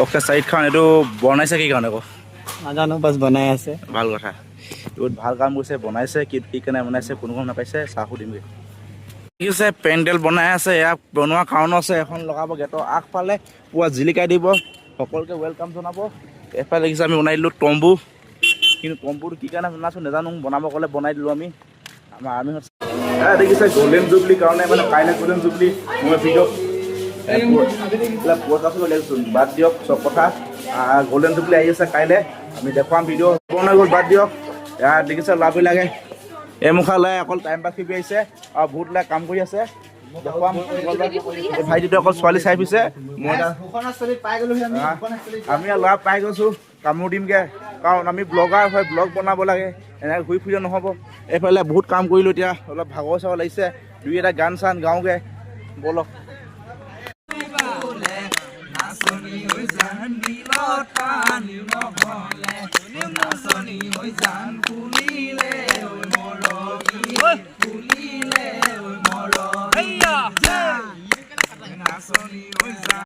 okay side খান এইটো বনাইছে কি কাৰণে আকৌ নাজানো বাছ বনাই আছে ভাল কথা বহুত ভাল কাম কৰিছে বনাইছে কি কাৰণে বনাইছে কোনো গম নাপাইছে চাহ সুধিমগৈ ঠিক আছে পেণ্ডেল বনাই আছে ইয়াক বনোৱা কাৰণ আছে এখন লগাব গেটৰ আগফালে পুৱা জিলিকাই দিব সকলোকে ৱেলকাম জনাব এফালে দেখিছে আমি বনাই দিলোঁ তম্বু কিন্তু তম্বুটো কি কাৰণে বনাইছোঁ নাজানো বনাব ক'লে বনাই দিলোঁ আমি আমাৰ আৰ্মি দেখিছে গল্ডেন জুবলি কাৰণে মানে কাইলৈ গল্ডেন জুবলি মই ভিডিঅ' বাদ দিয়ক চব কথা গল্ডেন জুবলি আহি আছে কাইলৈ আমি দেখুৱাম ভিডিঅ' বনাই গ'ল বাদ দিয়ক ইয়াত দেখিছে ল'ৰাবিলাকে এমুখা লৈ অকল টাইম পাছ কৰি আহিছে আৰু বহুত লাগ কাম কৰি আছে দেখুৱাম ভাইটিটো অকল ছোৱালী চাই ফুৰিছে মই আমি ল'ৰা পাই গৈছোঁ কামোৰ দিমগৈ কাৰণ আমি ব্লগাৰ হয় ব্লগ বনাব লাগে এনেকৈ ঘূৰি ফুৰিলে নহ'ব এইফালে বহুত কাম কৰিলোঁ এতিয়া অলপ ভাগৰ চাগৰ লাগিছে দুই এটা গান চান গাওঁগৈ ব'লক